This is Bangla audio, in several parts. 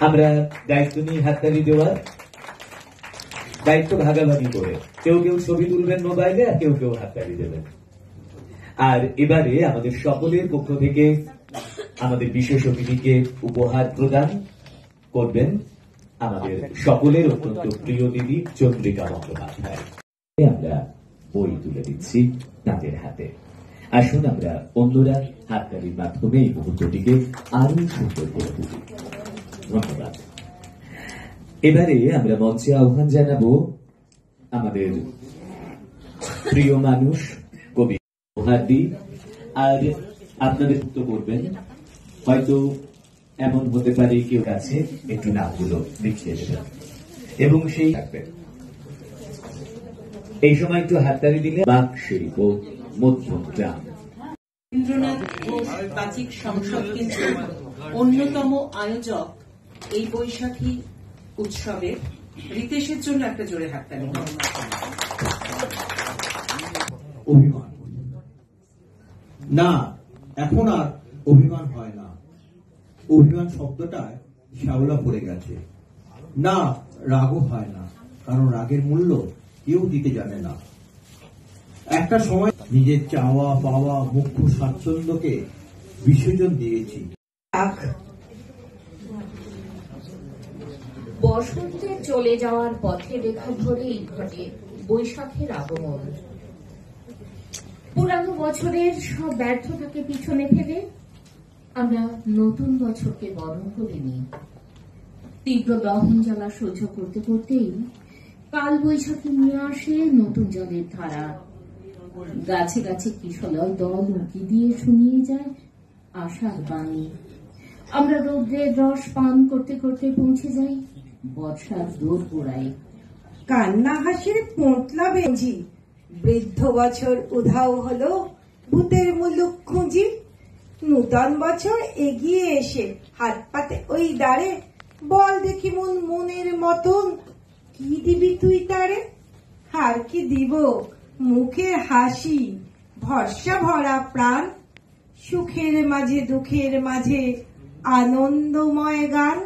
আমরা দায়িত্ব নিয়ে হাততালি দেওয়ার, দায়িত্ব ভাগাভাগি করে কেউ কেউ ছবি তুলবেন মোবাইলে আর কেউ কেউ হাততালি দেবেন। আর এবারে আমাদের সকলের পক্ষ থেকে আমাদের বিশেষ অতিথিকে উপহার প্রদান করবেন আমাদের সকলের অত্যন্ত প্রিয় দিদি চন্দ্রিকা বন্দ্যোপাধ্যায়। আমরা বই তুলে দিচ্ছি তাদের হাতে। আসুন আমরা অন্যরা হাততালির মাধ্যমে এই মুহূর্তটিকে আরো সুন্দর করে তুলি। ধন্যবাদ। এবারে আমরা মঞ্চে আহ্বান জানাবো আমাদের প্রিয় মানুষ কবি হাদি, আর আপনাদের যুক্ত করবেন। হয়তো এমন হতে পারে কেউ কাছে একটু নামগুলো লিখিয়ে দেবেন এবং সেই থাকবেন। এই সময় একটু হাততালি দিলে বাক শিল্প মধ্যগ্রাম। রবীন্দ্রনাথ ঘোষ বাচিক সংসদ কিন্তু অন্যতম আয়োজক এই বৈশাখী উৎসবে রিতেশের জন্য একটা জোরে হাততালি। অভিমান না, এখন আর অভিমান হয় না। অভিমান শব্দটায় শ্যাওলা পড়ে গেছে। না, রাগও হয় না, কারণ রাগের মূল্য কেউ দিতে জানে না। একটা সময় নিজের চাওয়া পাওয়া মুখ্য স্বাচ্ছন্দ্যকে বিসর্জন দিয়েছি। বসন্তে চলে যাওয়ার পথে রেখা ধরেই ঘটে বৈশাখের আগমন। পুরানো বছরের সব ব্যর্থতাকে পিছনে ফেলে আমরা নতুন বছরকে বরণ করে নিই। তীব্র দহন জ্বালা সহ্য করতে করতেই কাল বৈশাখী নিয়ে আসে নতুন জলের ধারা। গাছে গাছে কিশলয় দল উঁকি দিয়ে শুনিয়ে যায় আশার বাণী। আমরা রৌদ্রের রস পান করতে করতে পৌঁছে যাই বর্ষার দোর গোড়ায়। কান্না হাসির পোঁতলা বেঞ্জি, বৃদ্ধ বছর উধাও হলো, ভূতের মুলুক খুঁজি। নূতন বছর এগিয়ে এসে হাত পাতে ওই দাঁড়ে, বল দেখি মন মনের মতন কি দিবি তুই তারে। আর কি দিব মুখে হাসি, ভরসা ভরা প্রাণ, সুখের মাঝে দুঃখের মাঝে আনন্দময় গান।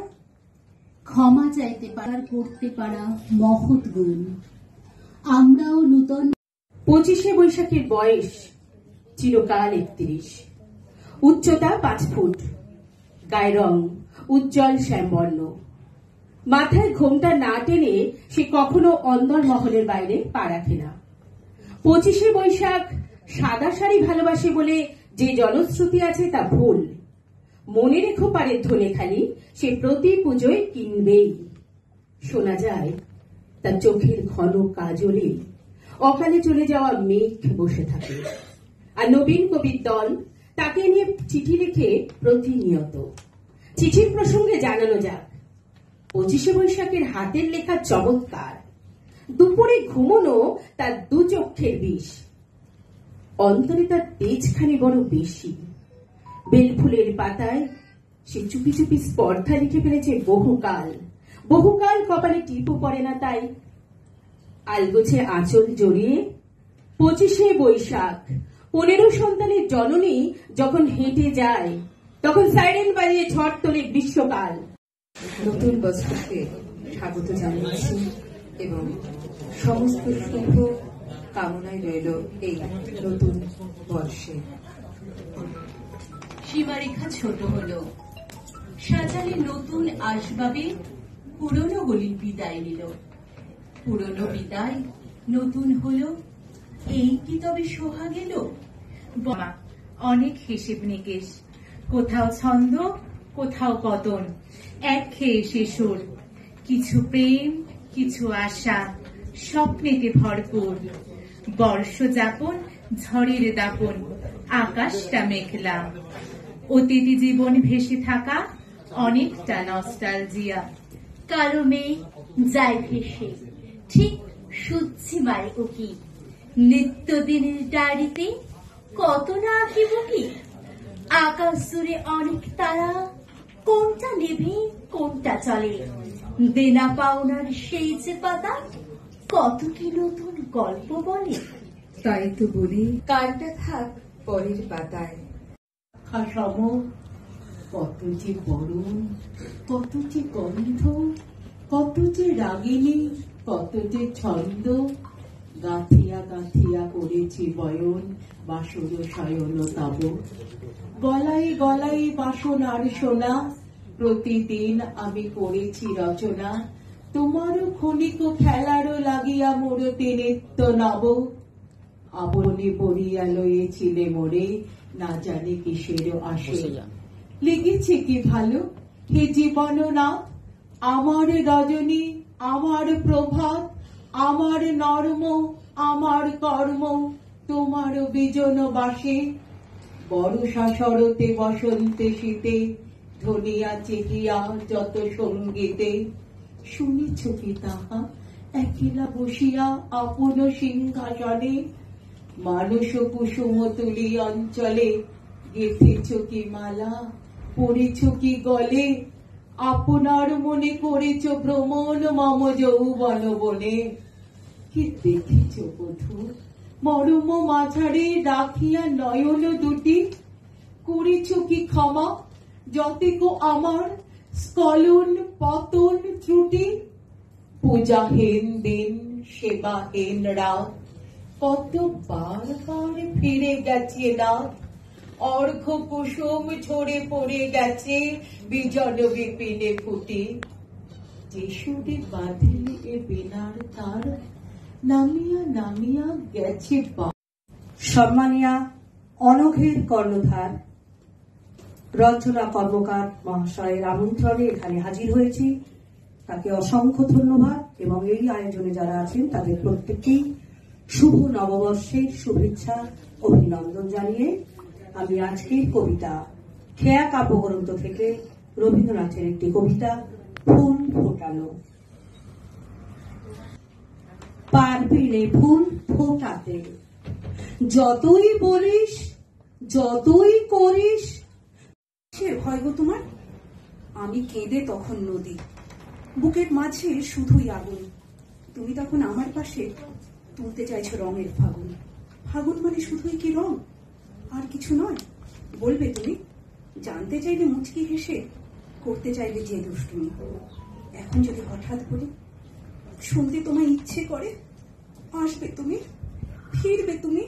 ক্ষমা চাইতে পারার করতে পারা মহৎ গুণ। আমরাও নূতন 25শে বৈশাখের বয়স চিরকাল 31, উচ্চতা 5 ফুট, গায়ের রং উজ্জ্বল শ্যামবর্ণ। মাথায় ঘোমটা না টেনে সে কখনো অন্দর মহলের বাইরে পা রাখে না। 25শে বৈশাখ সাদা শাড়ি ভালোবাসে বলে যে জনশ্রুতি আছে তা ভুল। মনে রেখো পারে ধনে খালি সে প্রতি পুজোয় কিনবেই। শোনা যায় তার চোখের ঘন কাজলে অকালে চলে যাওয়া মেঘ বসে থাকে, আর নবীন কবির দল তাকে নিয়ে চিঠি লিখে প্রতিনিয়ত। চিঠির প্রসঙ্গে জানানো যাক, 25শে বৈশাখের হাতের লেখা চমৎকার। দুপুরে ঘুমনো তার দু চক্ষের বিষ, অন্তরে তার তেজখানি বড় বেশি। বেলফুলের পাতায় সে চুপি চুপি স্পর্ধা লিখে ফেলেছে বহুকাল। বহুকাল কপালে টিপও পড়ে না তাই। আলগোছে আঁচল জড়িয়ে 25শে বৈশাখ 15 সন্তানের জননী যখন হেঁটে যায়, তখন সাইরেন বাজিয়ে ঝড় তোলে গ্রীষ্মকাল। নতুন বছরকে স্বাগত জানাচ্ছি এবং সমস্ত শুভ কামনায় রইল এই নতুন বর্ষে। সীমারেখা ছোট হলো, সাজালে নতুন আসবাবে পুরনো গলির বিদায় নিল। পুরনো বিদায় নতুন হলো, এই কি তবে সোহা গেল। অনেক হিসেব নিকেশ, কোথাও ছন্দ কোথাও পতন, একঘেয়ে শিশুর কিছু প্রেম কিছু আশা, স্বপ্নেতে ভরপুর। বর্ষ যাপন ঝড়ের দাপন, আকাশটা মেঘলা। অতীতি জীবন ভেসে থাকা অনেকটা নস্টালজিয়া। কালো মেয়ে যায় ভেসে, ঠিক সুচ্ছি মারে উকি। নিত্যদিনের ডায়েরিতে কত না আঁকি বুকি। আকাশ জুড়ে অনেক তারা, কোনটা নেভে কোনটা চলে। দেনা পাওনার সেই যে পাতা, কত কি নতুন গল্প বলে। তাই তো বলি কালটা থাক পরের পাতায়। সম কত যে বরণ, কত যে গন্ধ, কত যে রাগিনী, কত যে ছন্দ, গাথিয়া গাথিয়া করেছি বয়ন বাসর শয়ন তব। গলায় গলায় বাসনার সোনা, প্রতিদিন আমি করেছি রচনা, তোমারও ক্ষণিক খেলারও লাগিয়া মোরতে নিত্য নব। আবরণে বরিয়া লয়েছিলে মোরে, না জানি কিসের আসে। লেগেছে কি ভালো হে জীবন না, আমার রজনী, আমার প্রভাত, আমার নর্ম, আমার কর্ম, তোমার বিজন বাসে। বর্ষা শরতে বসন্তে শীতে, ধনিয়া চেকিয়া যত সঙ্গীতে, শুনেছ কি তাহা একলা বসিয়া আপন সিংহাসনে? মানস কুসুম তুলি অঞ্চলে, গেথেছ কি মালা, পড়েছ কি গলে, আপনার মনে করেছ ভ্রমণ মম যৌবন বনে। কি দেখেছ বধূ মরম মাঝারে রাখিয়া নয়ন দুটি, করেছ কি ক্ষমা যতেক আমার স্খলন পতন ত্রুটি? পূজাহীন দিন, সেবাহীন রাত, কত বার বার ফিরে গেছে রাত। অর্ঘ কুসুম ঝরে পড়ে গেছে বিজন বিপিনে ফুটি। যে সুরে বাঁধিলে এ বিনার তার, নামিয়া নামিয়া গেছে সম্মানিয়া অনঘের কর্ণধার রঞ্জনা কর্মকার মহাশয়ের আমন্ত্রণে এখানে হাজির হয়েছি। তাকে অসংখ্য ধন্যবাদ এবং এই আয়োজনে যারা আছেন তাদের প্রত্যেককেই শুভ নববর্ষের শুভেচ্ছা অভিনন্দন জানিয়ে আমি আজকের কবিতা খেয়া কাব্যগ্রন্থ থেকে রবীন্দ্রনাথের একটি কবিতা ফুল ফোটানো। পারবি রে ফুল ফোটাতে, যতই বলিস যতই করিস। সে ভয় গো তোমার? আমি কেঁদে তখন নদী, বুকের মাঝে শুধুই আগুন। তুমি তখন আমার পাশে তুলতে চাইছো রঙের ফাগুন। ফাগুন মানে শুধুই কি রং, আর কিছু নয়? বলবে তুমি? জানতে চাইলে মুচকি হেসে, করতে চাইলে যে দুষ্টুমি। এখন যদি হঠাৎ বলি, শুনতে তোমায় ইচ্ছে করে, আসবে তুমি, ফিরবে তুমি।